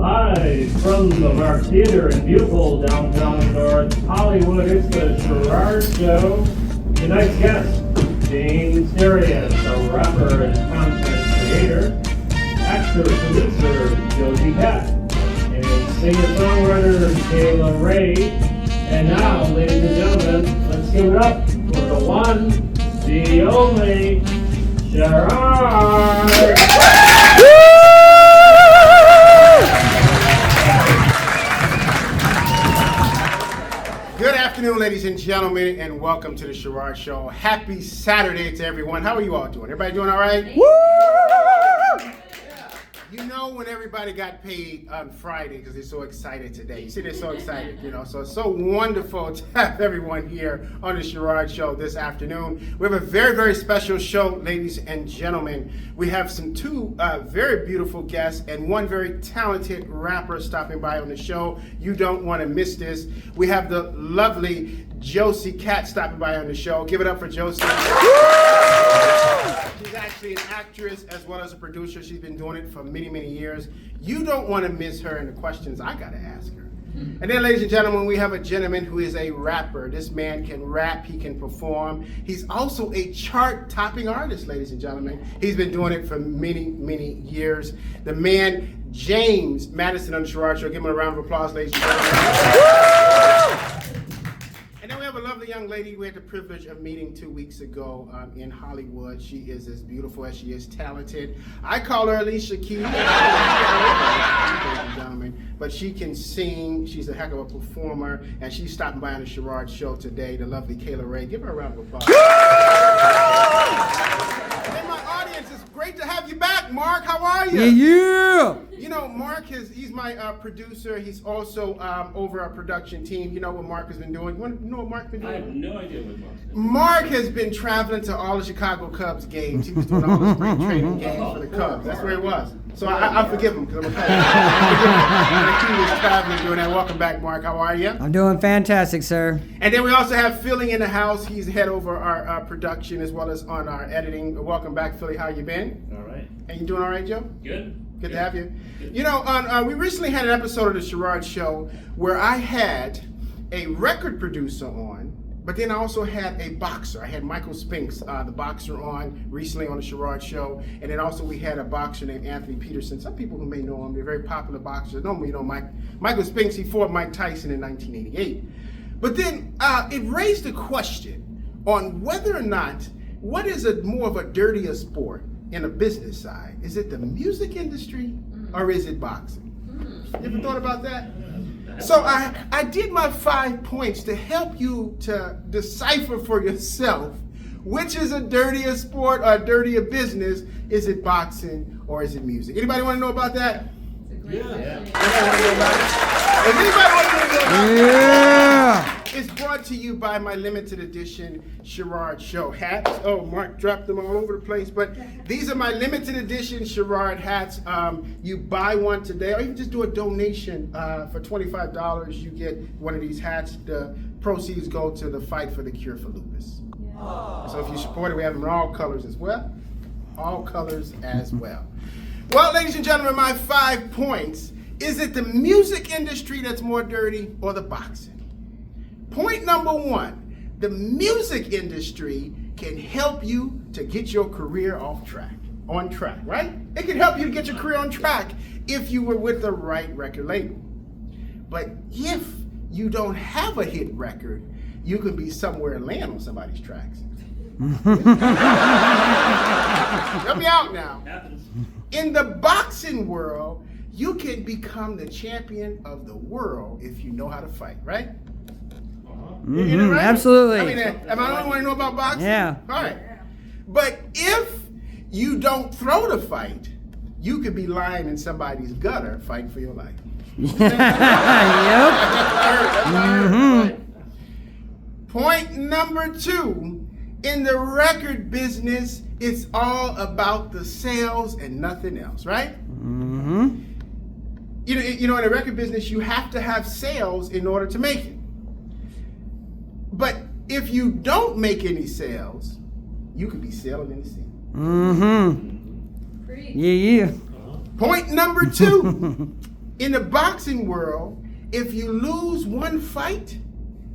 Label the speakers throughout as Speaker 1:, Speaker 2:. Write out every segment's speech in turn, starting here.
Speaker 1: Live from the Mark Theater in beautiful downtown North Hollywood, it's the Sherard Show. Tonight's guest, Ms a rapper and content creator, actor, producer, Josi Kat, and singer-songwriter Kayla Rae. And now, ladies and gentlemen, let's give it up for the one, the only, Sherard!
Speaker 2: Good afternoon, ladies and gentlemen, and welcome to the Sherard Show. Happy Saturday to everyone. How are you all doing? Everybody doing all right? Woo! You know when everybody got paid on Friday because they're so excited today. You see, they're so excited, so it's so wonderful to have everyone here on the Sherard Show this afternoon. We have a very, very special show, ladies and gentlemen. We have two very beautiful guests and one very talented rapper stopping by on the show. You don't want to miss this. We have the lovely Josi Kat stopping by on the show. Give it up for Josi. She's actually an actress as well as a producer. She's been doing it for many, many years. You don't want to miss her and the questions I got to ask her. And then, ladies and gentlemen, we have a gentleman who is a rapper. This man can rap, he can perform. He's also a chart-topping artist, ladies and gentlemen. He's been doing it for many, many years. The man, James Madison on the Sherard Show. Give him a round of applause, ladies and gentlemen. And then we have a lovely young lady we had the privilege of meeting 2 weeks ago in Hollywood. She is as beautiful as she is talented. I call her Alicia Keys, ladies and gentlemen, but she can sing. She's a heck of a performer, and she's stopping by on the Sherard Show today, the lovely Kayla Rae. Give her a round of applause. And my audience, it's great to have you back, Mark. How are you?
Speaker 3: Yeah.
Speaker 2: You know, Mark he's my producer. He's also over our production team. You know what Mark has been doing? You know what Mark's been doing?
Speaker 1: I have no idea what Mark's doing.
Speaker 2: Mark has been traveling to all the Chicago Cubs games. He was doing all the spring training games for the Cubs. That's where it was. So I forgive him because I'm a Cubs. He was traveling doing that. Welcome back, Mark. How are you?
Speaker 3: I'm doing fantastic, sir.
Speaker 2: And then we also have Philly in the house. He's head over our production as well as on our editing. Welcome back, Philly. How you been?
Speaker 1: All right.
Speaker 2: And you doing all right, Joe?
Speaker 1: Good.
Speaker 2: Good to have you. You know, we recently had an episode of the Sherard Show where I had a record producer on, but then I also had a boxer. I had Michael Spinks, the boxer, on recently on the Sherard Show, and then also we had a boxer named Anthony Peterson. Some people who may know him, they're very popular boxers. Normally, you know, Michael Spinks, he fought Mike Tyson in 1988. But then it raised a question on whether or not, what is more of a dirtier sport in a business side? Is it the music industry or is it boxing? You ever thought about that? So I did my 5 points to help you to decipher for yourself which is a dirtier sport or a dirtier business. Is it boxing or is it music? Anybody want to know about that?
Speaker 1: Yeah.
Speaker 2: If anybody wants to know about
Speaker 3: Yeah.
Speaker 2: it's brought to you by my limited edition Sherard Show hats. Oh, Mark dropped them all over the place. But these are my limited edition Sherard hats. You buy one today, or you can just do a donation for $25. You get one of these hats. The proceeds go to the fight for the cure for lupus. Yeah. So if you support it, we have them in all colors as well. All colors as well. Well, ladies and gentlemen, my 5 points. Is it the music industry that's more dirty or the boxing? Point number 1, the music industry can help you to get your career on track, right? It can help you to get your career on track if you were with the right record label. But if you don't have a hit record, you can be somewhere and land on somebody's tracks. Help me out now. In the boxing world, you can become the champion of the world if you know how to fight, right?
Speaker 3: Mm-hmm, right? Absolutely.
Speaker 2: I mean, am I the only one who know about boxing?
Speaker 3: Yeah.
Speaker 2: All right. But if you don't throw the fight, you could be lying in somebody's gutter fighting for your life.
Speaker 3: Yep.
Speaker 2: Right. Point number 2, in the record business, it's all about the sales and nothing else, right?
Speaker 3: Mm-hmm.
Speaker 2: You know, in the record business, you have to have sales in order to make it. But if you don't make any sales, you could be sailing in the sea.
Speaker 3: Mm-hmm. Yeah.
Speaker 2: Point number 2, In the boxing world, if you lose one fight,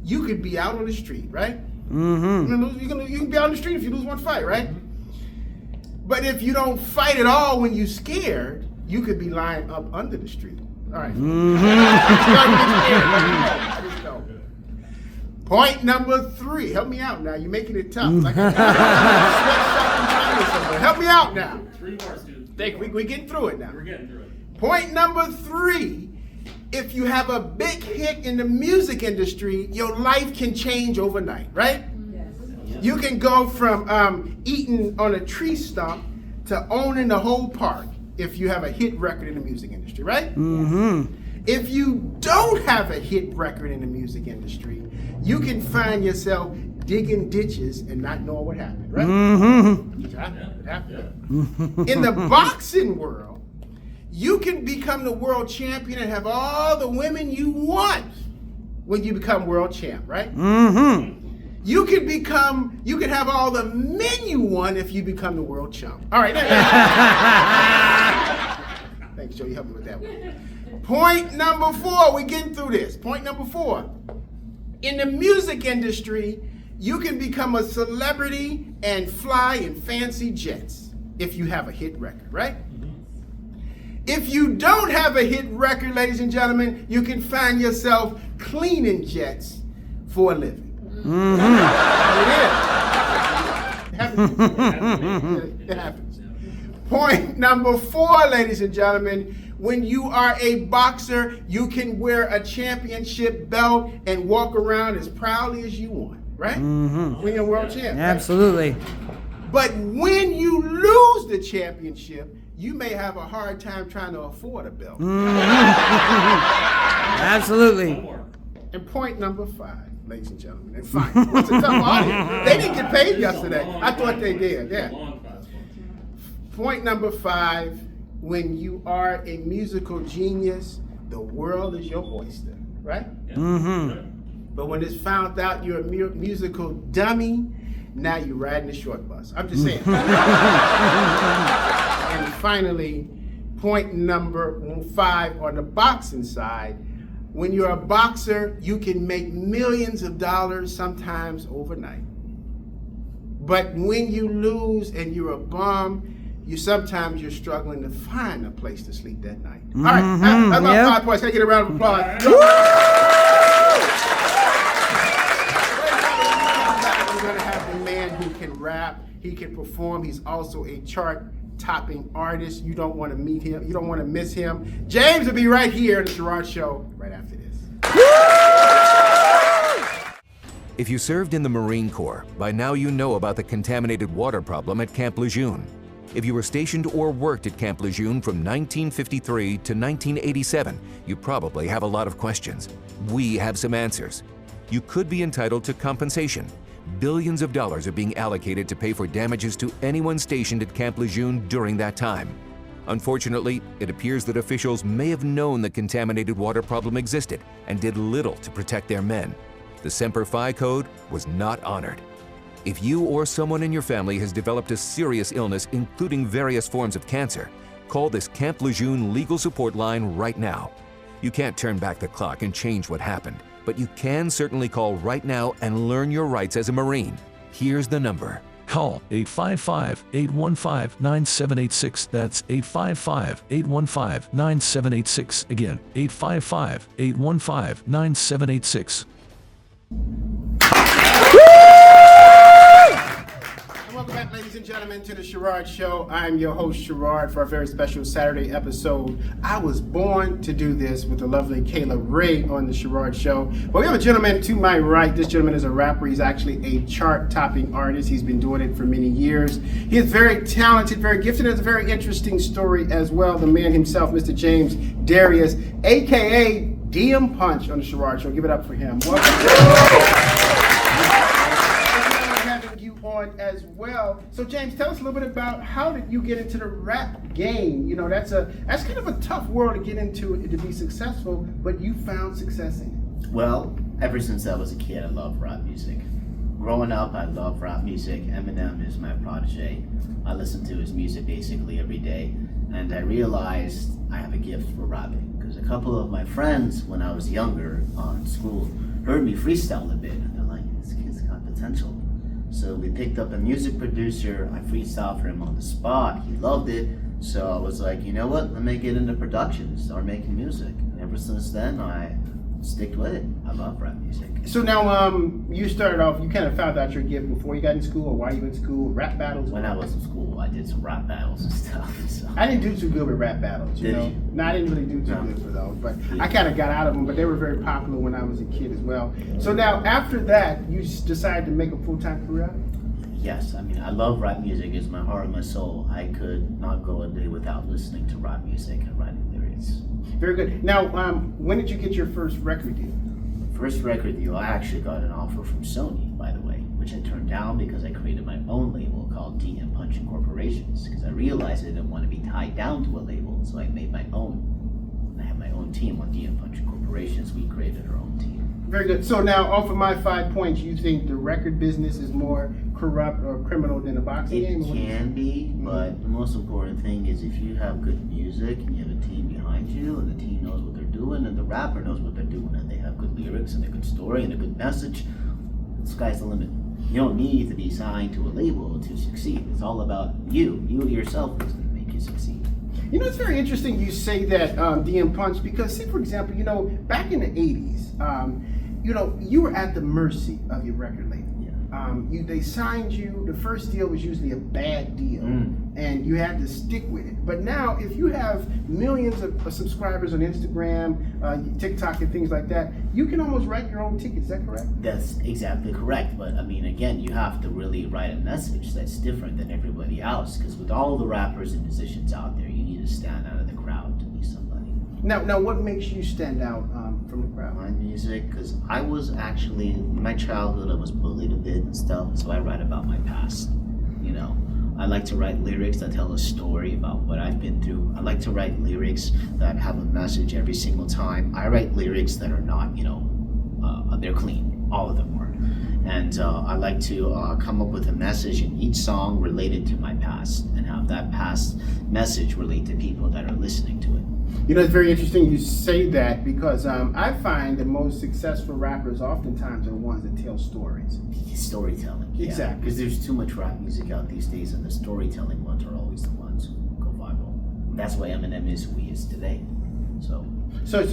Speaker 2: you could be out on the street, right?
Speaker 3: Mm-hmm.
Speaker 2: You can be out on the street if you lose one fight, right? But if you don't fight at all when you're scared, you could be lying up under the street. All right. Point number 3. Help me out now. You're making it tough. Like help me out now.
Speaker 1: 3 more, students.
Speaker 2: We're getting through it now.
Speaker 1: We're getting through it.
Speaker 2: Point number 3. If you have a big hit in the music industry, your life can change overnight, right? Yes. You can go from eating on a tree stump to owning the whole park if you have a hit record in the music industry, right?
Speaker 3: Mm-hmm.
Speaker 2: If you don't have a hit record in the music industry, you can find yourself digging ditches and not knowing what happened, right?
Speaker 3: Mm-hmm.
Speaker 2: It happened. In the boxing world, you can become the world champion and have all the women you want when you become world champ, right?
Speaker 3: Mm-hmm.
Speaker 2: You can have all the men you want if you become the world champ. All right. Thanks, Joe. You helped me with that one. Point number 4. We're getting through this. Point number 4. In the music industry, you can become a celebrity and fly in fancy jets if you have a hit record, right? If you don't have a hit record, ladies and gentlemen, you can find yourself cleaning jets for a living.
Speaker 3: Mm-hmm.
Speaker 2: It happens. Point number 4, ladies and gentlemen, when you are a boxer, you can wear a championship belt and walk around as proudly as you want, right?
Speaker 3: Mm-hmm.
Speaker 2: When you're world champ.
Speaker 3: Absolutely.
Speaker 2: Right? But when you lose the championship, you may have a hard time trying to afford a belt.
Speaker 3: Absolutely.
Speaker 2: And point number 5, ladies and gentlemen, and fine. What's a tough audience? They didn't get paid yesterday. I thought they did, yeah. Point number 5, when you are a musical genius, the world is your oyster, right?
Speaker 3: Mm-hmm.
Speaker 2: But when it's found out you're a musical dummy, now you're riding the short bus. I'm just saying. And finally, point number 5 on the boxing side, when you're a boxer, you can make millions of dollars sometimes overnight. But when you lose and you're a bum, sometimes you're struggling to find a place to sleep that night.
Speaker 3: Mm-hmm.
Speaker 2: All right, that's about 5 points. Can I get a round of applause? We're going to have the man who can rap, he can perform, he's also a chart-topping artist. You don't want to meet him, you don't want to miss him. James will be right here in the Sherard Show right after this.
Speaker 4: If you served in the Marine Corps, by now you know about the contaminated water problem at Camp Lejeune. If you were stationed or worked at Camp Lejeune from 1953 to 1987, you probably have a lot of questions. We have some answers. You could be entitled to compensation. Billions of dollars are being allocated to pay for damages to anyone stationed at Camp Lejeune during that time. Unfortunately, it appears that officials may have known the contaminated water problem existed and did little to protect their men. The Semper Fi code was not honored. If you or someone in your family has developed a serious illness, including various forms of cancer, call this Camp Lejeune legal support line right now. You can't turn back the clock and change what happened, but you can certainly call right now and learn your rights as a Marine. Here's the number.
Speaker 5: Call 855-815-9786. That's 855-815-9786. Again, 855-815-9786.
Speaker 2: Welcome back, ladies and gentlemen, to the Sherard Show. I'm your host, Sherard, for a very special Saturday episode. I was born to do this with the lovely Kayla Rae on the Sherard Show. But we have a gentleman to my right. This gentleman is a rapper. He's actually a chart-topping artist. He's been doing it for many years. He is very talented, very gifted, and has a very interesting story as well. The man himself, Mr. James Darius, a.k.a. DM Punch on the Sherard Show. Give it up for him. Welcome. On as well. So James, tell us a little bit about how did you get into the rap game? You know, that's kind of a tough world to get into to be successful, but you found success in it.
Speaker 6: Well, ever since I was a kid, I love rap music. Growing up, I love rap music. Eminem is my protege. I listen to his music basically every day, and I realized I have a gift for rapping because a couple of my friends when I was younger in school heard me freestyle a bit, and they're like, this kid's got potential. So we picked up a music producer. I freestyled for him on the spot. He loved it. So I was like, you know what? Let me get into production, start making music. And ever since then, I stick with it. I love rap music.
Speaker 2: So now, you started off, you kind of found out your gift before you got in school, or while you were in school, rap battles?
Speaker 6: When I was in school, I did some rap battles and stuff. So.
Speaker 2: I didn't do too good with rap battles, you
Speaker 6: Did
Speaker 2: know?
Speaker 6: you?
Speaker 2: No, I didn't really do too good for those, but I kind of got out of them, but they were very popular when I was a kid as well. So now, after that, you just decided to make a full-time career out of it?
Speaker 6: Yes, I mean, I love rap music. It's my heart and my soul. I could not go a day without listening to rap music and writing lyrics.
Speaker 2: Very good. Now, when did you get your first record deal?
Speaker 6: First record deal, I actually got an offer from Sony, by the way, which I turned down because I created my own label called DM Punch Corporations, because I realized I didn't want to be tied down to a label, so I made my own. I have my own team on DM Punch Corporations. We created our own team.
Speaker 2: Very good. So now, off of my 5 points, you think the record business is more corrupt or criminal than the boxing game?
Speaker 6: It can be, but the most important thing is if you have good music and you have a team behind you and the team knows what they're doing and the rapper knows what they're doing and they have good lyrics and a good story and a good message, the sky's the limit. You don't need to be signed to a label to succeed. It's all about you. You yourself is going to make you succeed.
Speaker 2: You know, it's very interesting you say that, DM Punch, because, say, for example, you know, back in the 80s, you know, you were at the mercy of your record label. They signed you. The first deal was usually a bad deal, and you had to stick with it. But now, if you have millions of subscribers on Instagram, TikTok, and things like that, you can almost write your own ticket. Is that correct?
Speaker 6: That's exactly correct. But I mean, again, you have to really write a message that's different than everybody else. Because with all the rappers and musicians out there, you need to stand out of the crowd to be somebody.
Speaker 2: Now, what makes you stand out from the crowd?
Speaker 6: My music, because I was actually, in my childhood, I was bullied a bit and stuff, so I write about my past, you know. I like to write lyrics that tell a story about what I've been through. I like to write lyrics that have a message every single time. I write lyrics that are not, you know, they're clean, all of them are. And I like to come up with a message in each song related to my past and have that past message relate to people that are listening to it.
Speaker 2: You know, it's very interesting you say that because I find the most successful rappers oftentimes are the ones that tell stories.
Speaker 6: Storytelling, yeah.
Speaker 2: Exactly.
Speaker 6: Because there's too much rap music out these days, and the storytelling ones are always the ones who go viral. And that's why Eminem is who he is today. So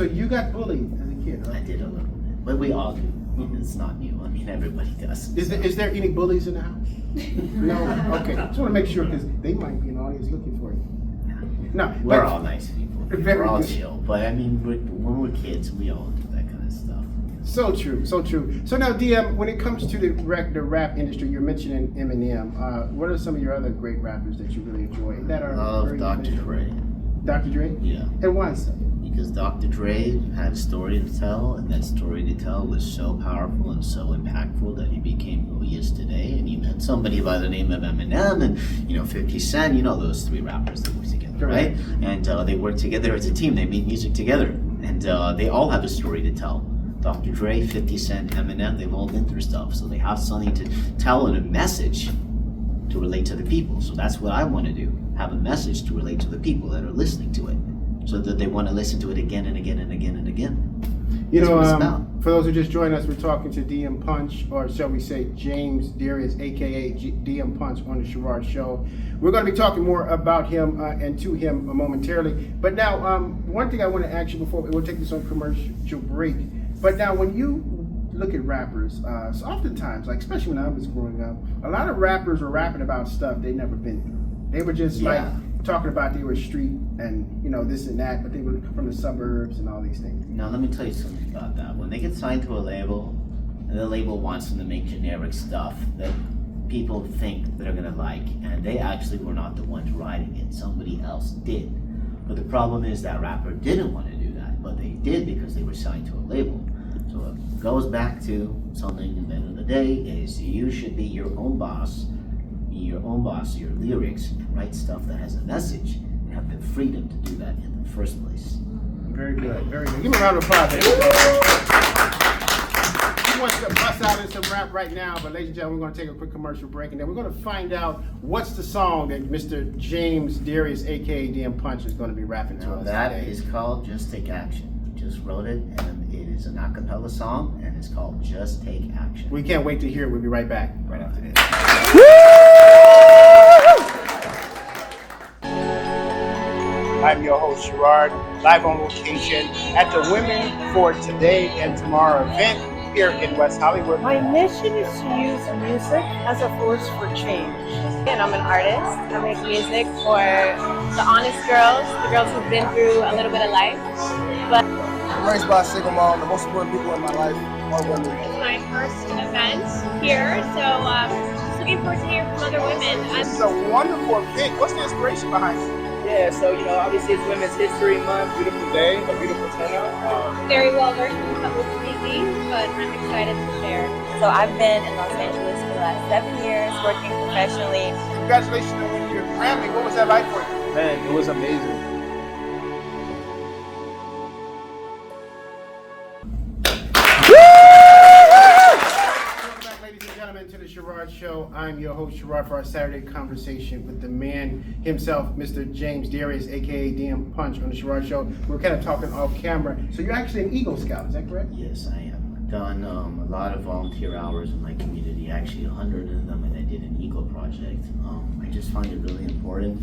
Speaker 2: you got bullied as a kid,
Speaker 6: I
Speaker 2: right?
Speaker 6: did a little bit, but we all do. It's not new. I mean, everybody does.
Speaker 2: Is there any bullies in the house? No? Okay. Just want to make sure because they might be in the audience looking for you. No.
Speaker 6: We're all nice people.
Speaker 2: Very
Speaker 6: We're all
Speaker 2: good.
Speaker 6: chill. But I mean, when we're kids, we all do that kind of stuff.
Speaker 2: So true, so true. So now, DM, when it comes to the rap industry, you're mentioning Eminem. What are some of your other great rappers that you really enjoy? That are
Speaker 6: Love
Speaker 2: very
Speaker 6: Dr.
Speaker 2: influential?
Speaker 6: Dre.
Speaker 2: Dr. Dre?
Speaker 6: Yeah.
Speaker 2: And why so?
Speaker 6: Because Dr. Dre had a story to tell, and that story to tell was so powerful and so impactful that he became who he is today. And he met somebody by the name of Eminem and, 50 Cent, those three rappers that work together, right? And they work together as a team. They make music together. And they all have a story to tell. Dr. Dre, 50 Cent, Eminem, they've all been through stuff. So they have something to tell and a message to relate to the people. So that's what I want to do. Have a message to relate to the people that are listening to it. So that they want to listen to it again and again and again and again. That's what it's about.
Speaker 2: For those who just joined us, we're talking to DM Punch, or shall we say James Darius, aka DM Punch, on the Sherard Show. We're going to be talking more about him and to him momentarily. But now, one thing I want to ask you before we'll take this on commercial break. But now, when you look at rappers, so oftentimes, like especially when I was growing up, a lot of rappers were rapping about stuff they never been through. They were just like talking about they were street and this and that, but they were from the suburbs and all these things.
Speaker 6: Now let me tell you something about that. When they get signed to a label, and the label wants them to make generic stuff that people think they're gonna like, and they actually were not the ones writing it, somebody else did. But the problem is that rapper didn't want to do that, but they did because they were signed to a label. So it goes back to something at the end of the day is you should be your own boss, your lyrics, and write stuff that has a message, and have the freedom to do that in the first place.
Speaker 2: Very good, very good. Give me a round of applause. wants to bust out in some rap right now, but ladies and gentlemen, we're going to take a quick commercial break, and then we're going to find out what's the song that Mr. James Darius, a.k.a. DM Punch, is going to be rapping to
Speaker 6: Now
Speaker 2: us
Speaker 6: that
Speaker 2: today.
Speaker 6: is called Just Take Action. Just wrote it, and it is an a cappella song, and it's called Just Take Action.
Speaker 2: We can't wait to hear it. We'll be right back right after this. I'm your host, Sherard, live on location at the Women for Today and Tomorrow event here in West Hollywood.
Speaker 7: My mission is to use music as a force for change.
Speaker 8: And I'm an artist. I make music for the honest girls, the girls who've been through a little bit of life. But
Speaker 9: I'm raised by a single mom. The most important people in my life are women.
Speaker 8: it's my first event here, so just looking forward to hearing from other women.
Speaker 2: This is a wonderful event. What's the inspiration behind it?
Speaker 9: Yeah, so obviously it's Women's History Month. Beautiful day, a beautiful turnout.
Speaker 8: Very well versed in public speaking, but I'm excited to share.
Speaker 10: So I've been in Los Angeles for the last 7 years, working professionally.
Speaker 2: Congratulations on winning your Grammy. What was that like for you?
Speaker 9: Man, it was amazing.
Speaker 2: Welcome back, ladies and gentlemen, to the Sherard Show. I'm your host, Sherard, for our Saturday conversation with the man himself, Mr. James Darius, a.k.a. DM Punch, on the Sherard Show. We're kind of talking off camera. So you're actually an Eagle Scout, is that correct?
Speaker 6: Yes, I am. I've done a lot of volunteer hours in my community, actually 100 of them, and I did an Eagle project. I just find it really important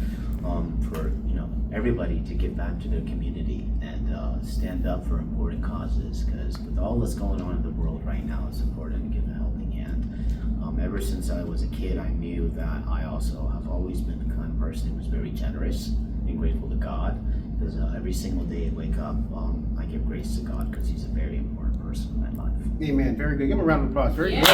Speaker 6: for everybody to give back to their community and stand up for important causes, because with all that's going on in the world right now, it's important to give a helping hand. Ever since I was a kid, I knew that I also have always been the kind of person who was very generous and grateful to God, because every single day I wake up, I give grace to God because He's a very important person in my life.
Speaker 2: Amen. Very good. Give him a round of applause. Very good.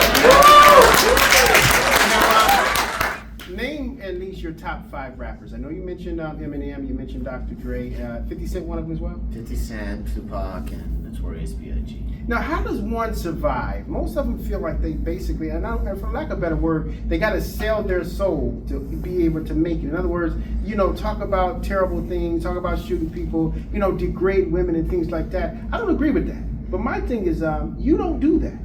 Speaker 2: Now, name at least your top 5 rappers. I know you mentioned Eminem, you mentioned Dr. Dre, 50 Cent, one of them as well?
Speaker 6: 50 Cent, Tupac, and Notorious B.I.G.
Speaker 2: Now, how does one survive? Most of them feel like they basically, and for lack of a better word, they got to sell their soul to be able to make it. In other words, talk about terrible things, talk about shooting people, degrade women and things like that. I don't agree with that. But my thing is, you don't do that.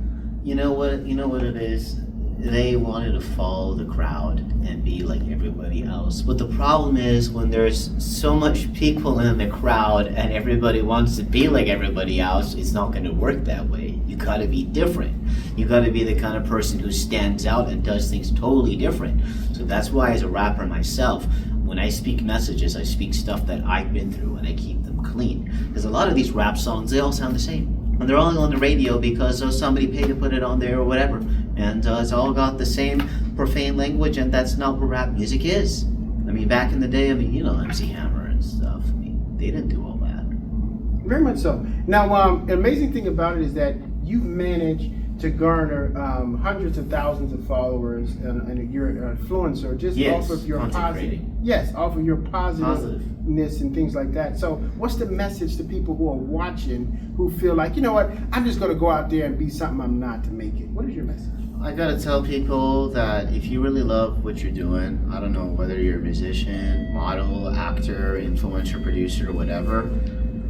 Speaker 6: You know what it is? They wanted to follow the crowd and be like everybody else. But the problem is when there's so much people in the crowd and everybody wants to be like everybody else, it's not going to work that way. You got to be different. You got to be the kind of person who stands out and does things totally different. So that's why, as a rapper myself, when I speak messages, I speak stuff that I've been through and I keep them clean. Because a lot of these rap songs, they all sound the same. And they're all on the radio because somebody paid to put it on there or whatever. And it's all got the same profane language, and that's not what rap music is. I mean, back in the day, MC Hammer and stuff, they didn't do all that.
Speaker 2: Very much so. Now, the amazing thing about it is that you've managed to garner hundreds of thousands of followers, and you're an influencer just off of your off of your positiveness and things like that. So, what's the message to people who are watching who feel like, you know what, I'm just going to go out there and be something I'm not to make it? What is your message?
Speaker 6: I gotta tell people that if you really love what you're doing, I don't know whether you're a musician, model, actor, influencer, producer, or whatever,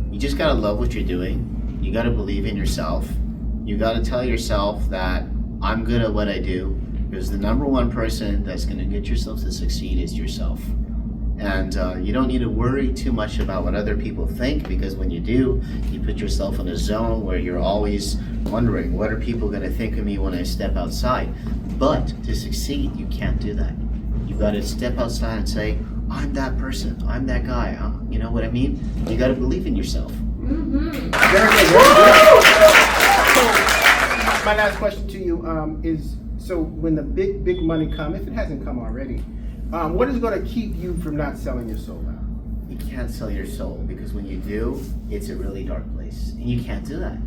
Speaker 6: you just gotta love what you're doing. You gotta believe in yourself. You gotta tell yourself that I'm good at what I do, because the number one person that's gonna get yourself to succeed is yourself. And you don't need to worry too much about what other people think, because when you do, you put yourself in a zone where you're always wondering, what are people going to think of me when I step outside? But to succeed, you can't do that. You got to step outside and say, I'm that person, I'm that guy. You know what I mean? You got to believe in yourself.
Speaker 2: Mm-hmm. So, my last question to you is, so when the big money come, if it hasn't come already, what is going to keep you from not selling your soul out?
Speaker 6: You can't sell your soul, because when you do, it's a really dark place. And you can't do that.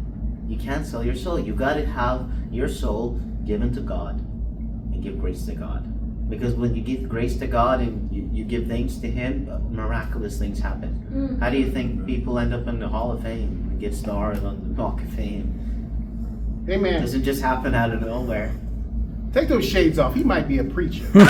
Speaker 6: You can't sell your soul. You got to have your soul given to God and give grace to God. Because when you give grace to God and you give thanks to Him, miraculous things happen. How do you think people end up in the Hall of Fame and get stars on the Walk of Fame?
Speaker 2: Amen.
Speaker 6: It doesn't just happen out of nowhere.
Speaker 2: Take those shades off. He might be a preacher. Really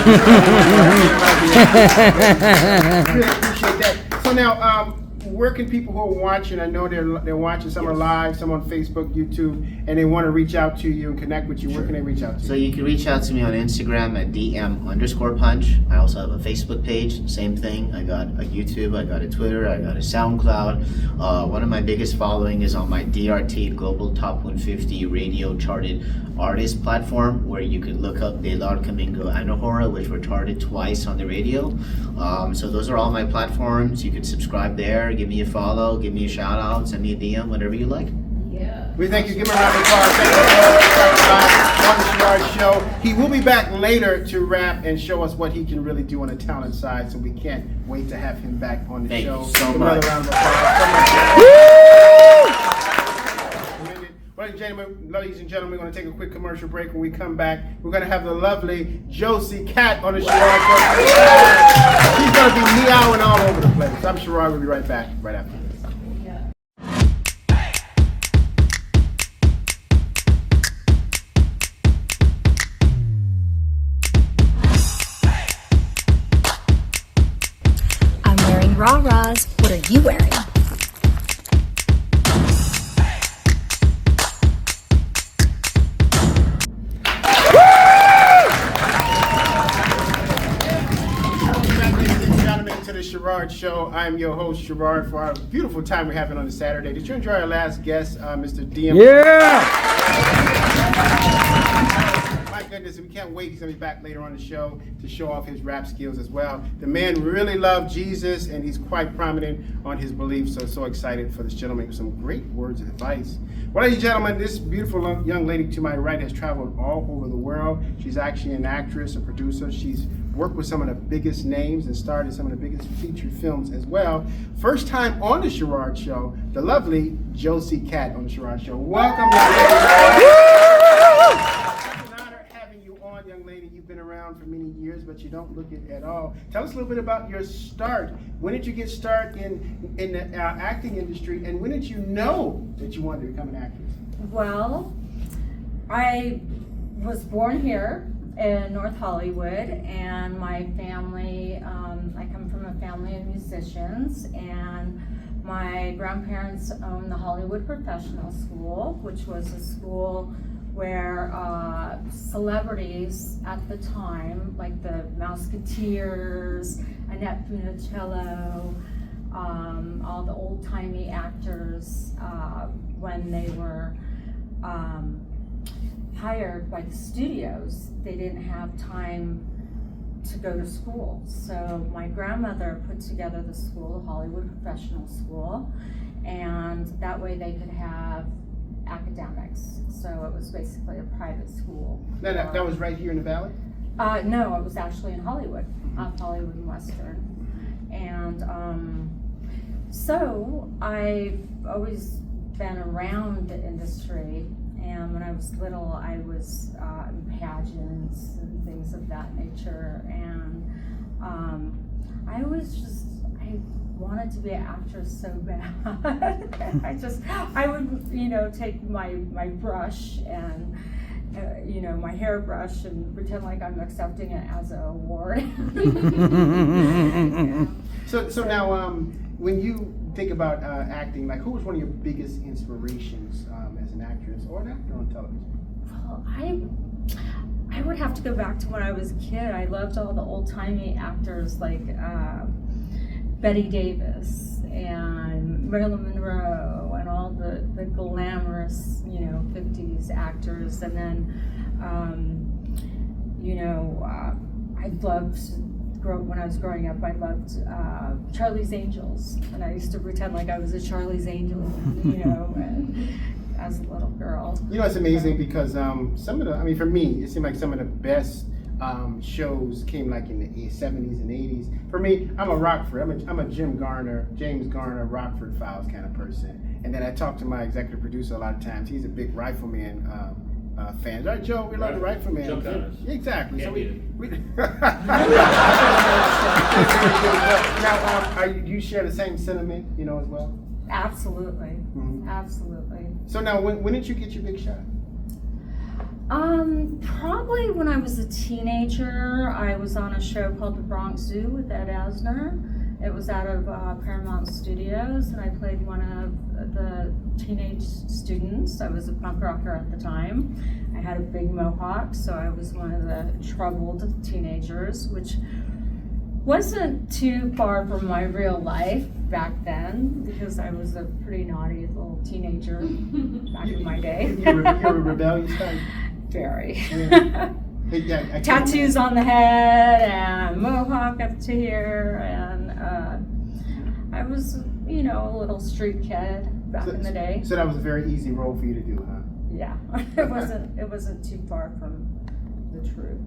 Speaker 2: appreciate that. So now, where can people who are watching, I know they're watching, some are live, some on Facebook, YouTube, and they want to reach out to you and connect with you, where can they reach out to you?
Speaker 6: So you can reach out to me on Instagram at DM_punch. I also have a Facebook page, same thing. I got a YouTube, I got a Twitter, I got a SoundCloud. One of my biggest following is on my DRT Global Top 150 radio charted artist platform, where you can look up Delar Kamingo Anohora, which were charted twice on the radio. So those are all my platforms. You can subscribe there, give me a follow, give me a shout out, send me a DM, whatever you like.
Speaker 2: We thank you. Give him a round of applause. Thank you on the Sherard Show. He will be back later to rap and show us what he can really do on the talent side, so we can't wait to have him back on the
Speaker 6: Thank
Speaker 2: show.
Speaker 6: you so
Speaker 2: Give
Speaker 6: much.
Speaker 2: another round of applause. Ladies and gentlemen, we're going to take a quick commercial break. When we come back, we're going to have the lovely Josi Kat on the Sherard Show. She's going to be meowing all over the place. I'm Sherard. We'll be right back right after this.
Speaker 11: I'm wearing rah-rahs. What are you wearing?
Speaker 2: To the Sherard Show. I'm your host, Sherard, for our beautiful time we're having on this Saturday. Did you enjoy our last guest, Mr. DM?
Speaker 3: Yeah!
Speaker 2: My goodness, we can't wait. He's going to be back later on the show to show off his rap skills as well. The man really loved Jesus, and he's quite prominent on his beliefs, so excited for this gentleman with some great words of advice. Well, ladies and gentlemen, this beautiful young lady to my right has traveled all over the world. She's actually an actress, a producer. She's worked with some of the biggest names and starred in some of the biggest featured films as well. First time on the Sherard Show, the lovely Josi Kat on the Sherard Show. Welcome, young lady. It's an honor having you on, young lady. You've been around for many years, but you don't look it at all. Tell us a little bit about your start. When did you get started in the acting industry, and when did you know that you wanted to become an actress?
Speaker 12: Well, I was born here in North Hollywood, and my family, I come from a family of musicians, and my grandparents owned the Hollywood Professional School, which was a school where celebrities at the time, like the Mouseketeers, Annette Funicello, all the old-timey actors, when they were hired by the studios, they didn't have time to go to school. So my grandmother put together the school, the Hollywood Professional School, and that way they could have academics. So it was basically a private school.
Speaker 2: That was right here in the Valley?
Speaker 12: No, it was actually in Hollywood, off Hollywood and Western. And so I've always been around the industry. And when I was little, I was in pageants and things of that nature. And I wanted to be an actress so bad. I would, take my brush and, my hairbrush and pretend like I'm accepting it as an award.
Speaker 2: So now, when you think about acting, like who was one of your biggest inspirations as an actress or an actor on television?
Speaker 12: Well, I would have to go back to when I was a kid. I loved all the old-timey actors like Betty Davis and Marilyn Monroe and all the glamorous, 50s actors. And then, I loved, when I was growing up, I loved Charlie's Angels. And I used to pretend like I was a Charlie's Angel, as a little girl.
Speaker 2: It's amazing because some of the, for me, it seemed like some of the best shows came like in the 70s and 80s. For me, I'm a Rockford. I'm a James Garner, Rockford Files kind of person. And then I talk to my executive producer a lot of times. He's a big Rifleman fan. Right, Joe? We love the Rifleman.
Speaker 1: Jump gunners.
Speaker 2: Exactly.
Speaker 1: Can't
Speaker 2: So
Speaker 1: beat
Speaker 2: we
Speaker 1: it.
Speaker 2: Now, do you share the same sentiment, as well?
Speaker 12: Absolutely.
Speaker 2: Mm-hmm.
Speaker 12: Absolutely.
Speaker 2: So now, when did you get your big shot?
Speaker 12: Probably when I was a teenager. I was on a show called The Bronx Zoo with Ed Asner, It was out of Paramount Studios, and I played one of the teenage students. I was a punk rocker at the time. I had a big mohawk, so I was one of the troubled teenagers, which wasn't too far from my real life back then, because I was a pretty naughty little teenager back in my day.
Speaker 2: You're a rebellious type?
Speaker 12: Very.
Speaker 2: Yeah,
Speaker 12: tattoos on the head and mohawk up to here, and I was, you know, a little street kid back in the day.
Speaker 2: So that was a very easy role for you to do, huh?
Speaker 12: Yeah, it wasn't too far from the truth.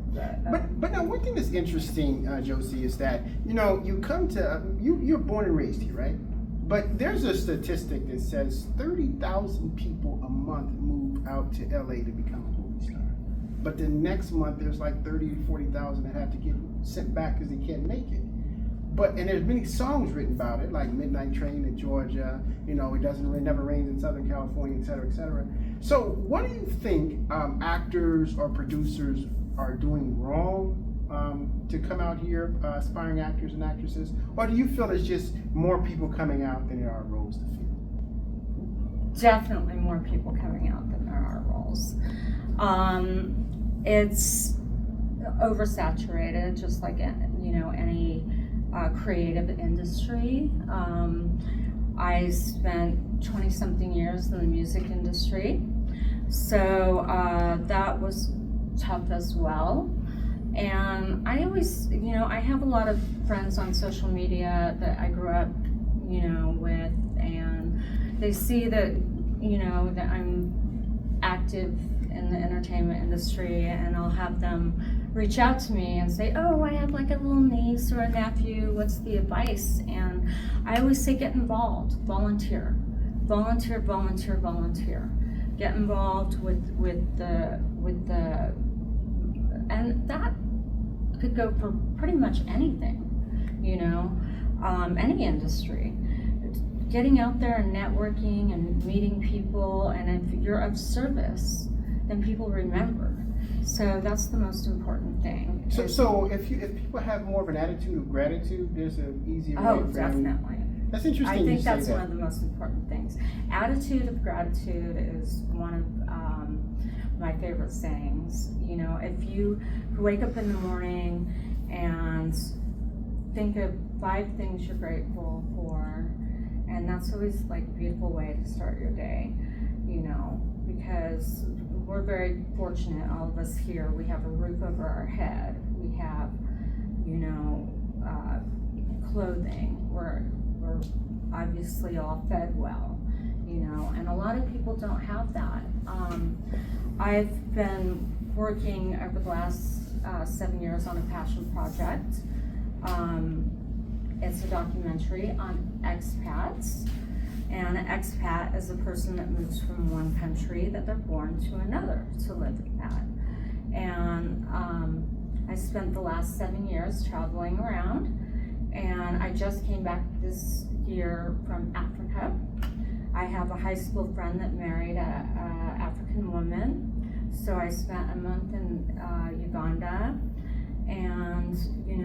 Speaker 2: But now one thing that's interesting, Josie, is that you come to you're born and raised here, right? But there's a statistic that says 30,000 people a month move out to LA to become a movie star. But the next month there's like 30 to 40,000 that have to get sent back because they can't make it. And there's many songs written about it, like Midnight Train to Georgia, it never rains in Southern California, et cetera, et cetera. So what do you think actors or producers are doing wrong to come out here, aspiring actors and actresses? Or do you feel there's just more people coming out than there are roles to fill?
Speaker 12: Definitely more people coming out than there are roles. It's oversaturated, just like any creative industry. I spent 20-something years in the music industry, so that was tough as well. And I always, I have a lot of friends on social media that I grew up, with, and they see that, that I'm active in the entertainment industry, and I'll have them reach out to me and say, oh, I have like a little niece or a nephew, what's the advice? And I always say, get involved, volunteer. Volunteer. Get involved with the and that could go for pretty much anything, any industry. Getting out there and networking and meeting people, and if you're of service, then people remember. So that's the most important thing.
Speaker 2: So if people have more of an attitude of gratitude, there's an easier way for them.
Speaker 12: Definitely.
Speaker 2: That's interesting.
Speaker 12: I think that's
Speaker 2: that.
Speaker 12: one of the most important things. Attitude of gratitude is one of my favorite sayings. If you wake up in the morning and think of 5 things you're grateful for, and that's always like a beautiful way to start your day, because we're very fortunate, all of us here. We have a roof over our head. We have, clothing. We're obviously all fed well, and a lot of people don't have that. I've been working over the last 7 years on a passion project. It's a documentary on expats. And an expat is a person that moves from one country that they're born to another to live at. And I spent the last 7 years traveling around, and I just came back this year from Africa. I have a high school friend that married a African woman, so I spent a month in Uganda, and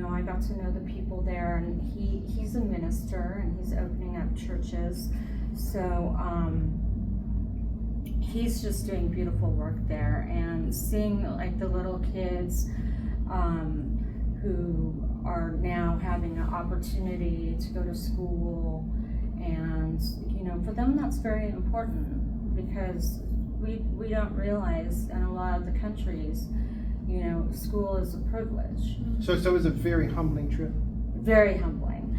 Speaker 12: I got to know the people there, and he's a minister, and he's opening up churches. So he's just doing beautiful work there, and seeing like the little kids who are now having an opportunity to go to school, and for them that's very important, because we don't realize in a lot of the countries, school is a privilege.
Speaker 2: So it was a very humbling trip.
Speaker 12: Very humbling.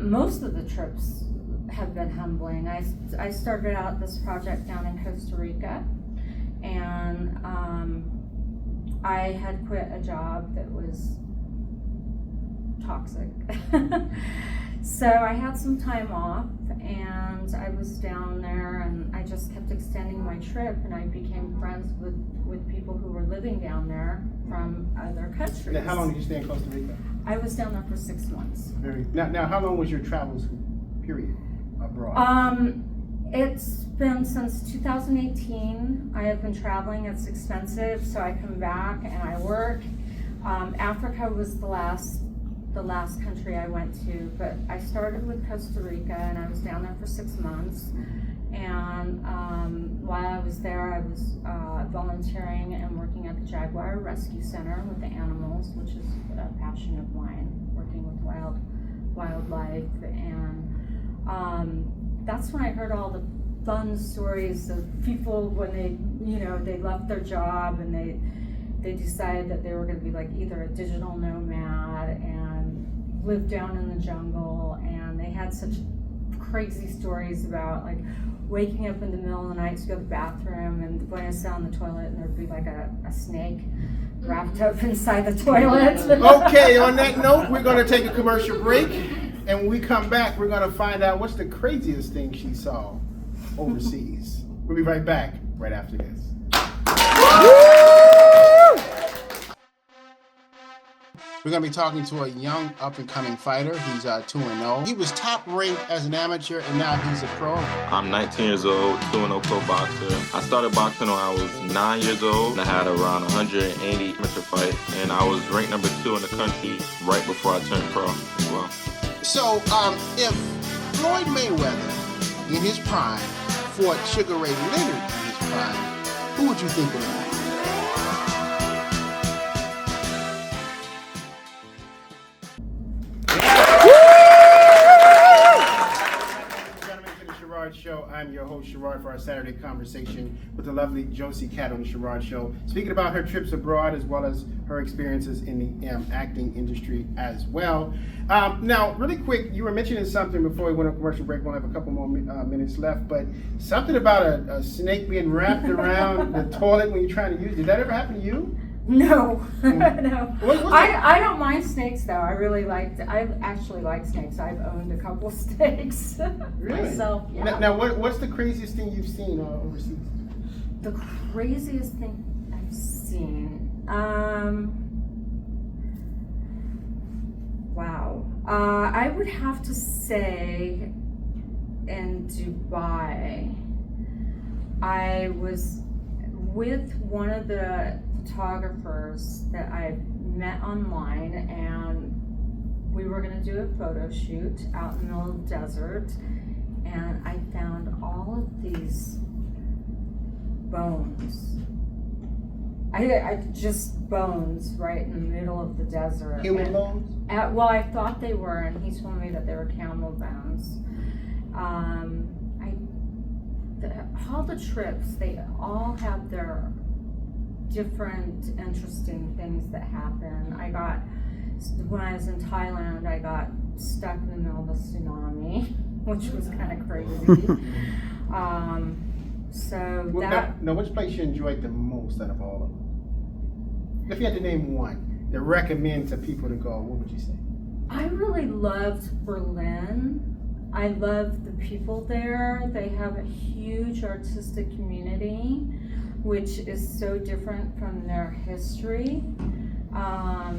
Speaker 12: Most of the trips have been humbling. I started out this project down in Costa Rica, and I had quit a job that was toxic. So I had some time off, and I was down there, and I just kept extending my trip, and I became friends with people who were living down there from other countries.
Speaker 2: Now, how long did you stay in Costa Rica?
Speaker 12: I was down there for 6 months.
Speaker 2: Now, how long was your travels period abroad?
Speaker 12: It's been since 2018. I have been traveling. It's expensive, so I come back and I work. Africa was the last the last country I went to, but I started with Costa Rica, and I was down there for 6 months. And while I was there, I was volunteering and working at the Jaguar Rescue Center with the animals, which is a passion of mine, working with wildlife. And that's when I heard all the fun stories of people when they left their job and they decided that they were going to be like either a digital nomad and live down in the jungle, and they had such crazy stories about like waking up in the middle of the night to go to the bathroom and going to sit on the toilet and there'd be like a snake wrapped up inside the toilet.
Speaker 2: Okay, on that note, we're going to take a commercial break, and when we come back, we're going to find out what's the craziest thing she saw overseas. We'll be right back right after this. We're going to be talking to a young up-and-coming fighter. He's 2-0. He was top-ranked as an amateur, and now he's a pro.
Speaker 13: I'm 19 years old, 2-0 pro boxer. I started boxing when I was 9 years old. I had around 180 amateur fights, and I was ranked number 2 in the country right before I turned pro as well.
Speaker 2: So, if Floyd Mayweather in his prime fought Sugar Ray Leonard in his prime, who would you think would win? Sherard Show. I'm your host, Sherard, for our Saturday conversation with the lovely Josi Kat on the Sherard Show, speaking about her trips abroad as well as her experiences in the acting industry as well. Now, really quick, you were mentioning something before we went on commercial break. We'll have a couple more minutes left, but something about a snake being wrapped around the toilet when you're trying to use it. Did that ever happen to you?
Speaker 12: No, no.
Speaker 2: What
Speaker 12: I don't mind snakes though. I actually like snakes. I've owned a couple snakes
Speaker 2: Really?
Speaker 12: myself. Yeah.
Speaker 2: Now, what's the craziest thing you've seen overseas?
Speaker 12: The craziest thing I've seen. Wow. I would have to say in Dubai, I was with one of the photographers that I met online, and we were going to do a photo shoot out in the middle of the desert, and I found all of these bones. I just bones right in the middle of the desert.
Speaker 2: Human bones?
Speaker 12: Well, I thought they were, and he told me that they were camel bones. All the trips, they all have their different interesting things that happen. When I was in Thailand, I got stuck in the middle of a tsunami, which was kind of crazy.
Speaker 2: Now, which place you enjoyed the most out of all of them? If you had to name one to recommend to people to go, what would you say?
Speaker 12: I really loved Berlin. I love the people there. They have a huge artistic community, which is so different from their history. I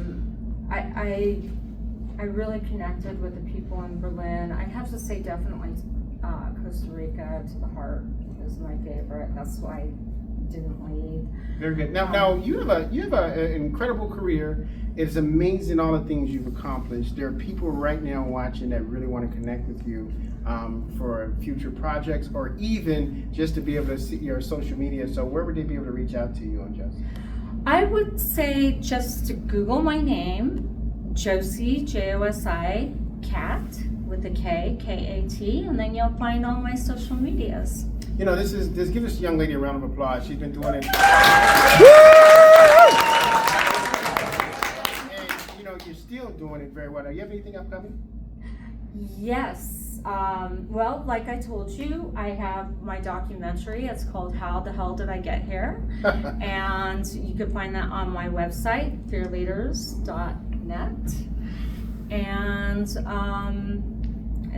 Speaker 12: really connected with the people in Berlin. I have to say definitely Costa Rica to the heart is my favorite. That's why I didn't leave.
Speaker 2: Very good. Now you have an incredible career. It's amazing all the things you've accomplished. There are people right now watching that really want to connect with you for future projects, or even just to be able to see your social media. So where would they be able to reach out to you on Josi?
Speaker 12: I would say just to Google my name, Josi, Josi Kat with a K, K-A-T, and then you'll find all my social medias.
Speaker 2: You know, this give this young lady a round of applause. She's been doing it. And, you know, you're still doing it very well. Now, you have anything upcoming?
Speaker 12: Yes. Well, like I told you, I have my documentary. It's called How the Hell Did I Get Here? And you can find that on my website, fearleaders.net. And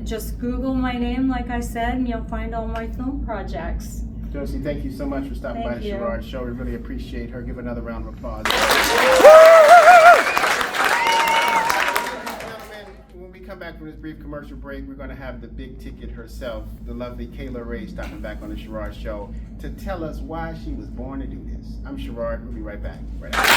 Speaker 12: just Google my name, like I said, and you'll find all my film projects.
Speaker 2: Josi, thank you so much for stopping by the Sherard Show. We really appreciate her. Give another round of applause. When we come back from this brief commercial break, we're going to have the big ticket herself, the lovely Kayla Rae, stopping back on the Sherard Show to tell us why she was born to do this. I'm Sherard. We'll be right back. Right after.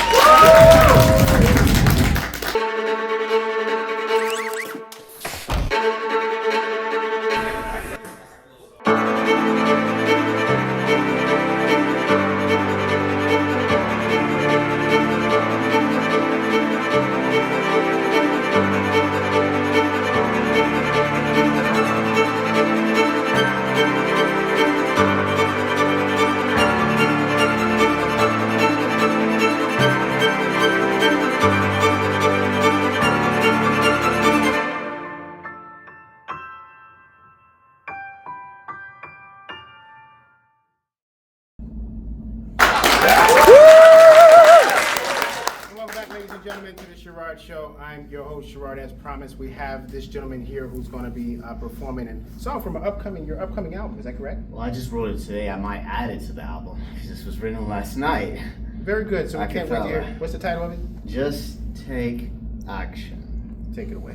Speaker 2: Gentlemen, to the Sherard Show. I'm your host, Sherard. As promised, we have this gentleman here who's going to be performing a song from your upcoming album. Is that correct?
Speaker 6: Well, I just wrote it today. I might add it to the album because this was written last night.
Speaker 2: Very good. So we can't wait to hear. What's the title of it?
Speaker 6: Just Take Action.
Speaker 2: Take it away.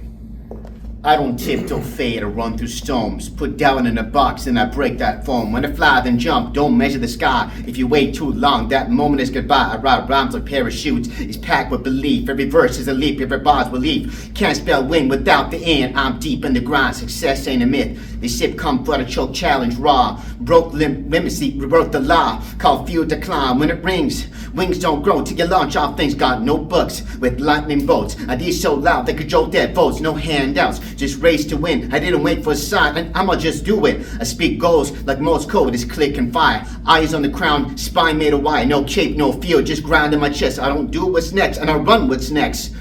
Speaker 6: I don't tiptoe fade or run through storms. Put down in a box and I break that foam. When I fly, then jump. Don't measure the sky. If you wait too long, that moment is goodbye. I ride rhymes like parachutes. It's packed with belief. Every verse is a leap. Every bar's relief. Can't spell win without the end. I'm deep in the grind. Success ain't a myth. They sip comfort, a choke challenge raw. Broke limits, rewrote the law. Called fuel decline. When it rings, wings don't grow till you launch off things. Got no books with lightning bolts. Ideas so loud they could jolt dead votes. No handouts. Just race to win. I didn't wait for a sign, and I'ma just do it. I speak goals like Morse code is click and fire. Eyes on the crown, spine made of wire. No cape, no feel, just grind in my chest. I don't do what's next, and I run what's next.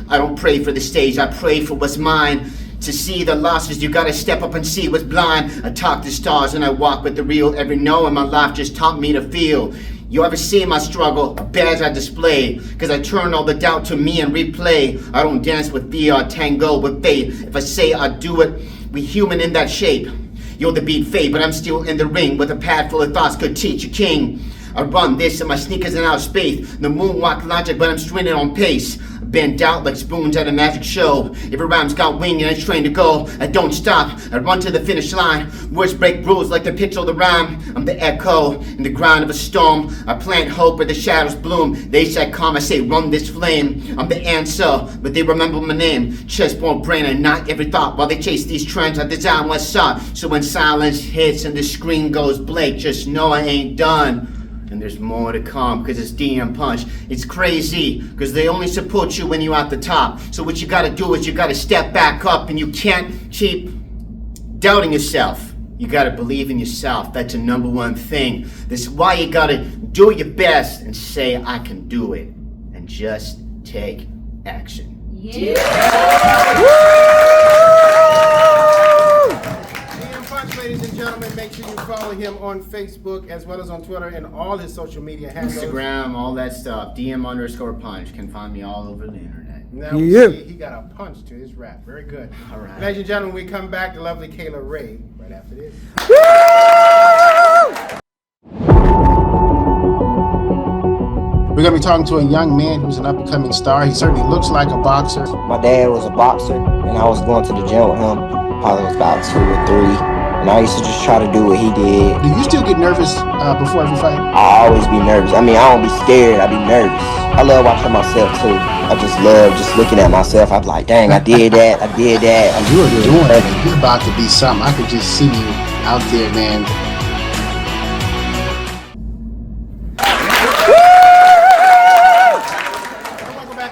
Speaker 6: I don't pray for the stage, I pray for what's mine. To see the losses, you gotta step up and see what's blind. I talk to stars and I walk with the real. Every no in my life just taught me to feel. You ever see my struggle, a badge I display? Cause I turn all the doubt to me and replay. I don't dance with fear, I tango with faith. If I say I do it, we human in that shape. You're the beat fade, but I'm still in the ring with a pad full of thoughts could teach a king. I run this in my sneakers in outer space. The moonwalk logic, but I'm straining on pace. Bent out like spoons at a magic show. Every rhyme's got wing and it's trained to go. I don't stop, I run to the finish line. Words break rules like the pitch of the rhyme. I'm the echo in the grind of a storm. I plant hope where the shadows bloom. They say calm, I say run this flame. I'm the answer, but they remember my name. Chessboard brain and not every thought. While they chase these trends, I design what's sought. So when silence hits and the screen goes blank, just know I ain't done. And there's more to come, cause it's DM Punch. It's crazy, cause they only support you when you're at the top. So what you gotta do is you gotta step back up, and you can't keep doubting yourself. You gotta believe in yourself. That's the number one thing. This is why you gotta do your best and say, I can do it. And just take action.
Speaker 2: Ladies and gentlemen, make sure you follow him on Facebook as well as on Twitter and all his social media handles.
Speaker 6: Instagram, all that stuff. DM_Punch. Can find me all over the internet.
Speaker 2: Now we see he got a punch to his rap. Very good.
Speaker 6: All right.
Speaker 2: Ladies and gentlemen, we come back to lovely Kayla Rae right after this. We're going to be talking to a young man who's an up-and-coming star. He certainly looks like a boxer.
Speaker 14: My dad was a boxer, and I was going to the gym with him. Probably was about 2 or 3. And I used to just try to do what he did.
Speaker 2: Do you still get nervous before every fight?
Speaker 14: I always be nervous. I mean, I don't be scared. I be nervous. I love watching myself, too. I just love just looking at myself. I'm like, dang, I did that. I did that.
Speaker 2: You are doing it. You're about to be something. I could just see you out there, man.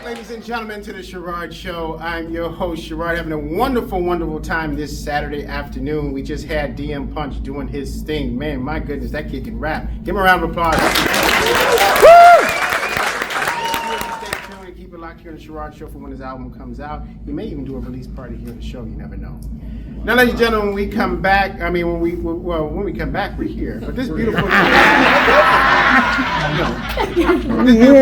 Speaker 2: Ladies and gentlemen, to the Sherard Show. I'm your host, Sherard, having a wonderful, wonderful time this Saturday afternoon. We just had DM Punch doing his thing. Man, my goodness, that kid can rap. Give him a round of applause. Stay tuned and keep it locked here on the Sherard Show for when his album comes out. He may even do a release party here at the show. You never know. Now, ladies and gentlemen, when we come back, when we come back, we're here. But this beautiful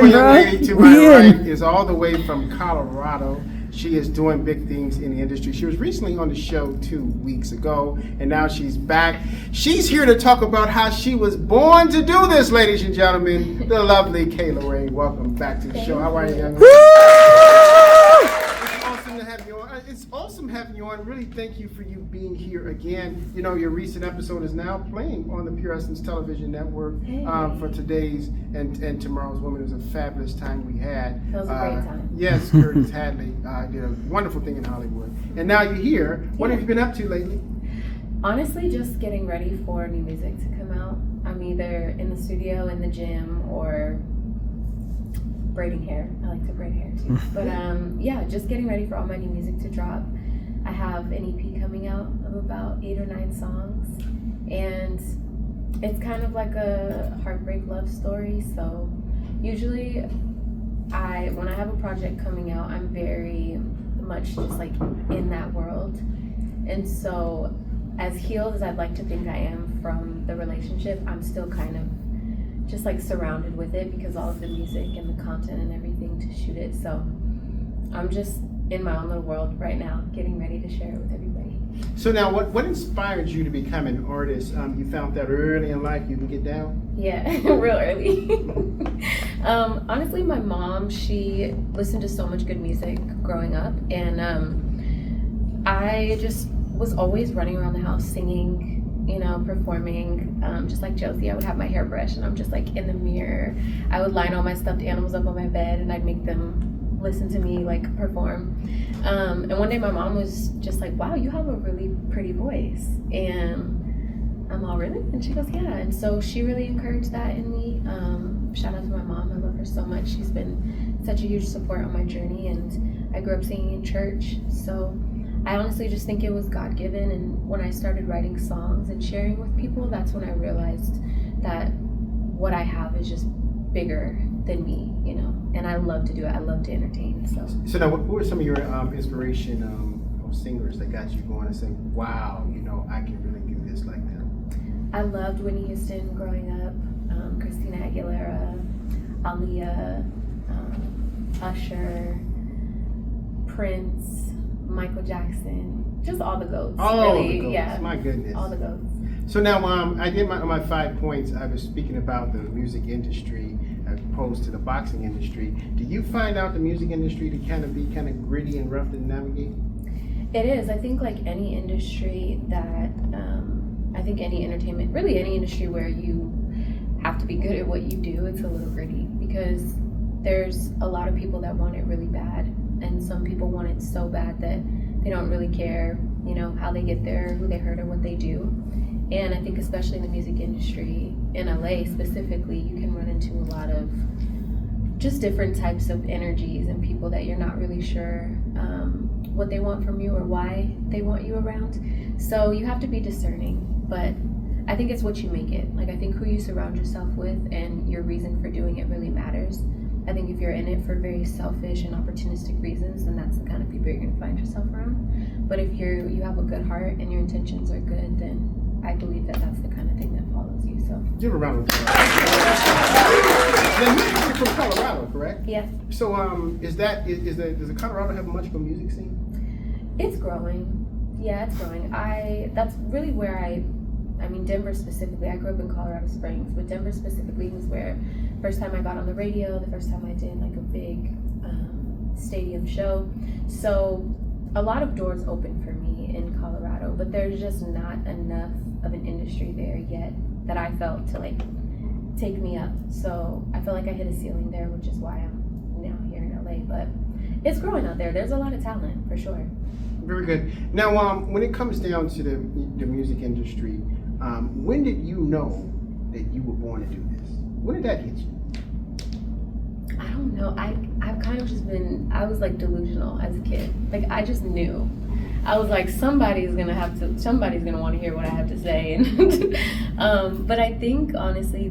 Speaker 2: young lady to my right is all the way from Colorado. She is doing big things in the industry. She was recently on the show 2 weeks ago, and now she's back. She's here to talk about how she was born to do this, ladies and gentlemen. The lovely Kayla Rae. Welcome back to the show. How are you, young lady? It's awesome having you on. Really thank you for you being here again. You know, your recent episode is now playing on the Pure Essence Television Network for today's and tomorrow's woman. It was a fabulous time we had.
Speaker 8: It was a great time.
Speaker 2: Yes, Curtis Hadley did a wonderful thing in Hollywood. And now you're here. What have you been up to lately?
Speaker 8: Honestly, just getting ready for new music to come out. I'm either in the studio, in the gym, or braiding hair. I like to braid hair too. But yeah, just getting ready for all my new music to drop. I have an EP coming out of about 8 or 9 songs, and it's kind of like a heartbreak love story. So usually when I have a project coming out, I'm very much just like in that world. And so as healed as I'd like to think I am from the relationship, I'm still kind of just like surrounded with it because all of the music and the content and everything to shoot it. So I'm just in my own little world right now, getting ready to share it with everybody.
Speaker 2: So now, what inspired you to become an artist? You found that early in life you can get down?
Speaker 8: Yeah, real early. Honestly, my mom, she listened to so much good music growing up, and I just was always running around the house singing, you know, performing. Just like Josie, I would have my hair brushed and I'm just like in the mirror. I would line all my stuffed animals up on my bed and I'd make them listen to me like perform. And one day my mom was just like, wow, you have a really pretty voice. And I'm all, really? And she goes, yeah. And so she really encouraged that in me. Shout out to my mom. I love her so much. She's been such a huge support on my journey, and I grew up singing in church. So I honestly just think it was God-given. And when I started writing songs and sharing with people, that's when I realized that what I have is just bigger than me, you know, and I love to do it. I love to entertain.
Speaker 2: So now, who are some of your inspiration singers that got you going and saying, wow, you know, I can really do this like them?
Speaker 8: I loved Whitney Houston growing up, Christina Aguilera, Aaliyah, Usher, Prince, Michael Jackson, just all the goats.
Speaker 2: All
Speaker 8: really.
Speaker 2: the goats,
Speaker 8: yeah,
Speaker 2: my goodness.
Speaker 8: All the goats.
Speaker 2: So now, I did my 5 points. I was speaking about the music industry as opposed to the boxing industry. Do you find out the music industry to kind of be kind of gritty and rough to navigate?
Speaker 8: It is. I think like any industry that, I think any entertainment, really any industry where you have to be good at what you do, it's a little gritty because there's a lot of people that want it really bad, and some people want it so bad that they don't really care, you know, how they get there, who they hurt, or what they do. And I think especially in the music industry, in LA specifically, you can run into a lot of just different types of energies and people that you're not really sure what they want from you or why they want you around. So you have to be discerning, but I think it's what you make it. Like, I think who you surround yourself with and your reason for doing it really matters. I think if you're in it for very selfish and opportunistic reasons, then that's the kind of people you're going to find yourself around. But if you have a good heart and your intentions are good, then I believe that that's the kind of thing that follows you. So
Speaker 2: give a round of applause. Now, you're from Colorado, correct?
Speaker 8: Yes.
Speaker 2: So does the Colorado have much of a music scene?
Speaker 8: It's growing. Yeah, it's growing. That's really where I mean, Denver specifically. I grew up in Colorado Springs, but Denver specifically was where first time I got on the radio, the first time I did like a big stadium show. So a lot of doors open for me in Colorado, but there's just not enough of an industry there yet that I felt to like take me up. So I feel like I hit a ceiling there, which is why I'm now here in LA. But it's growing out there. There's a lot of talent for sure.
Speaker 2: Very good. Now, when it comes down to the music industry, when did you know that you were born to do this? When did that hit you?
Speaker 8: I don't know. I've kind of just been, I was like delusional as a kid. Like, I just knew. I was like, somebody's gonna want to hear what I have to say. And but I think honestly,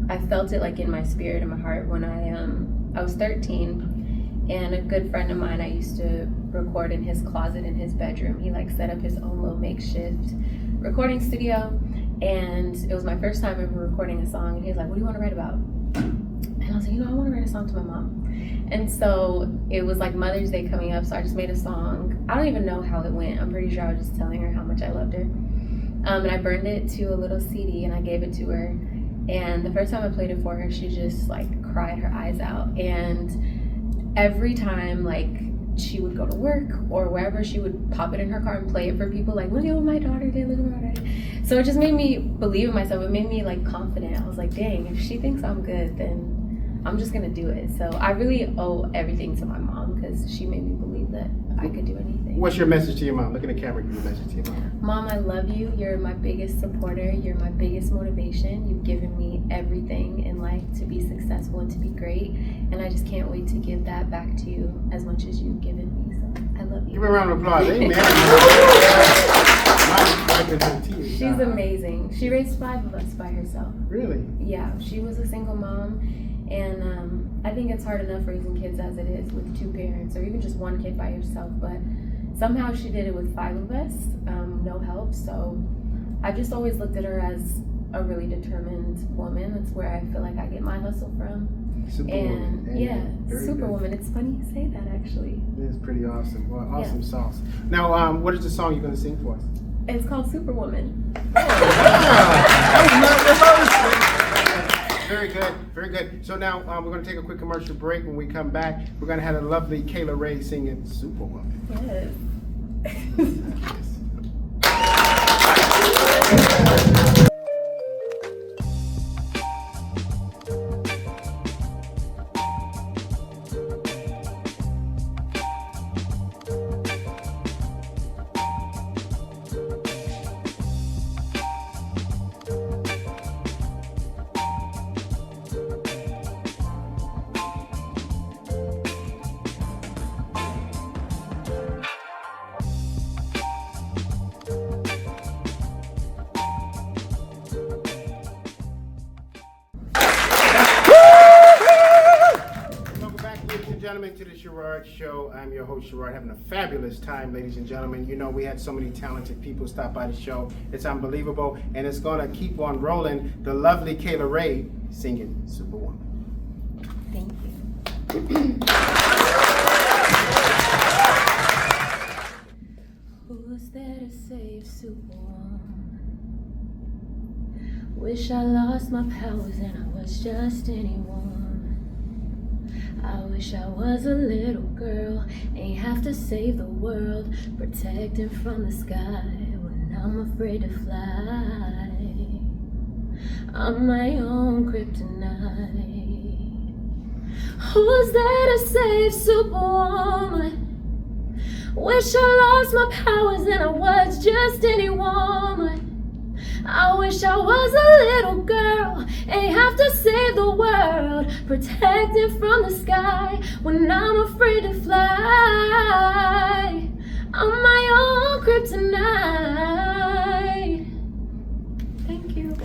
Speaker 8: I felt it like in my spirit and my heart when I was 13. And a good friend of mine, I used to record in his closet in his bedroom. He like set up his own little makeshift recording studio, and it was my first time ever recording a song. And he was like, "What do you want to write about?" And I was like, "You know, I want to write a song to my mom." And so it was like Mother's Day coming up, so I just made a song. I don't even know how it went. I'm pretty sure I was just telling her how much I loved her. And I burned it to a little CD and I gave it to her. And the first time I played it for her, she just like cried her eyes out. And every time like she would go to work or wherever, she would pop it in her car and play it for people, like, look at what my daughter did, look at what my daughter did. So it just made me believe in myself. It made me like confident. I was like, dang, if she thinks I'm good, then I'm just gonna do it. So I really owe everything to my mom because she made me believe that I could do anything.
Speaker 2: What's your message to your mom? Look at the camera, give your message to your mom.
Speaker 8: Mom, I love you. You're my biggest supporter. You're my biggest motivation. You've given me everything in life to be successful and to be great. And I just can't wait to give that back to you as much as you've given me. So I love you.
Speaker 2: Give her a round of applause. Amen.
Speaker 8: She's amazing. She raised 5 of us by herself.
Speaker 2: Really?
Speaker 8: Yeah, she was a single mom. And I think it's hard enough raising kids as it is with 2 parents or even just 1 kid by yourself. But somehow she did it with 5 of us, no help. So I just always looked at her as a really determined woman. That's where I feel like I get my hustle from.
Speaker 2: Superwoman.
Speaker 8: And yeah,
Speaker 2: Very
Speaker 8: Superwoman. It's funny you say that actually.
Speaker 2: It's pretty awesome. Well, awesome sauce. Now, what is the song you're going to sing for us?
Speaker 8: It's called Superwoman.
Speaker 2: Very good, very good. So now we're going to take a quick commercial break. When we come back, we're going to have a lovely Kayla Rae singing Superwoman.
Speaker 8: Yes.
Speaker 2: Gentlemen, to the Sherard Show. I'm your host, Sherard, having a fabulous time, ladies and gentlemen. You know, we had so many talented people stop by the show. It's unbelievable, and it's going to keep on rolling. The lovely Kayla Rae singing Superwoman.
Speaker 8: Thank you. Who's there to save Superwoman? Wish I lost my powers and I was just anyone. I wish I was a little girl, ain't have to save the world, protecting from the sky when I'm afraid to fly. I'm my own kryptonite. Who's there to save Superwoman? Wish I lost my powers and I was just any woman. I wish I was a little girl, ain't have to save the world, protected from the sky when I'm afraid to fly. I'm my own kryptonite. Thank you.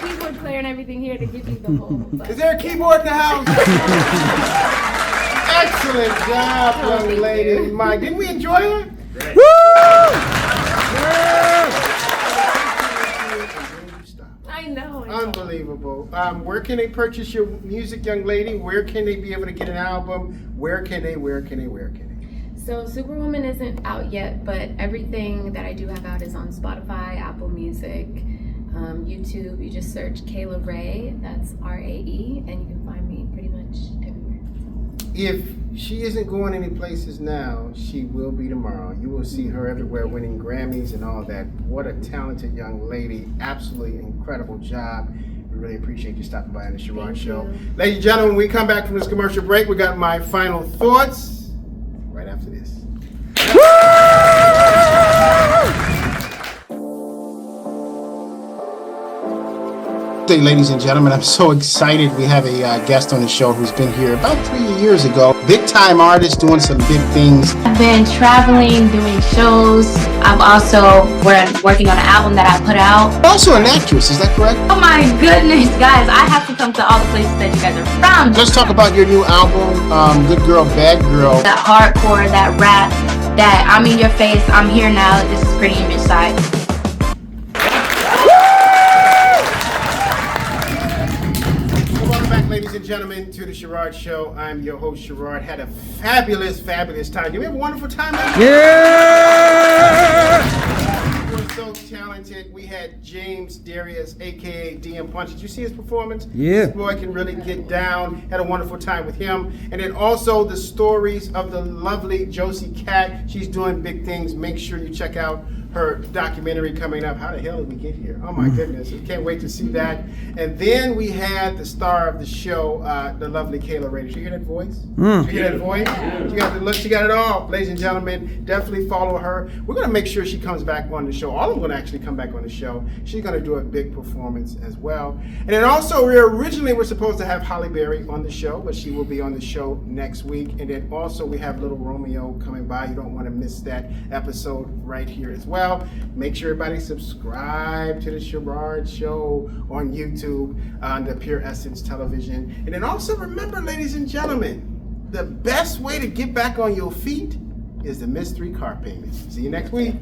Speaker 8: Keyboard player and everything here to give you the whole.
Speaker 2: Is there a keyboard in the house? Excellent job, young lady. Mike, didn't we enjoy her?
Speaker 1: Great.
Speaker 2: Woo!
Speaker 8: I know.
Speaker 2: Unbelievable. Where can they purchase your music, young lady? Where can they be able to get an album? Where can they?
Speaker 8: So Superwoman isn't out yet, but everything that I do have out is on Spotify, Apple Music, YouTube. You just search Kayla Rae, that's RAE, and you can find me pretty much everywhere.
Speaker 2: If she isn't going any places now, she will be tomorrow. You will see her everywhere winning Grammys and all that. What a talented young lady. Absolutely incredible job. We really appreciate you stopping by on the Sherard Show. Ladies and gentlemen, when we come back from this commercial break, we got my final thoughts right after this. Hey, ladies and gentlemen, I'm so excited. We have a guest on the show who's been here about 3 years ago. Big time artist doing some big things.
Speaker 15: I've been traveling, doing shows. I'm also working on an album that I put out.
Speaker 2: Also an actress, is that correct?
Speaker 15: Oh my goodness, guys, I have to come to all the places that you guys are from.
Speaker 2: Let's talk about your new album, Good Girl, Bad Girl.
Speaker 15: That hardcore, that rap, that I'm in your face, I'm here now, this is Pretty Image Side.
Speaker 2: Ladies and gentlemen, to the Sherard Show. I'm your host, Sherard. Had a fabulous time. Did we have a wonderful time?
Speaker 3: Yeah!
Speaker 2: We were so talented. We had James Darius, a.k.a. DM Punch. Did you see his performance?
Speaker 3: Yeah.
Speaker 2: This boy can really get down. Had a wonderful time with him. And then also the stories of the lovely Josi Kat. She's doing big things. Make sure you check out her documentary coming up. How the hell did we get here? Oh my goodness. I can't wait to see that. And then we had the star of the show, the lovely Kayla Rae. Did you hear that voice? Did you hear that voice? She got the look, she got it all. Ladies and gentlemen, definitely follow her. We're gonna make sure she comes back on the show. All of them gonna actually come back on the show. She's gonna do a big performance as well. And then also, we originally were supposed to have Holly Berry on the show, but she will be on the show next week. And then also we have Little Romeo coming by. You don't wanna miss that episode right here as well. Make sure everybody subscribe to the Sherard Show on YouTube, on the Pure Essence Television. And then also remember, ladies and gentlemen, the best way to get back on your feet is the mystery car payment. See you next week.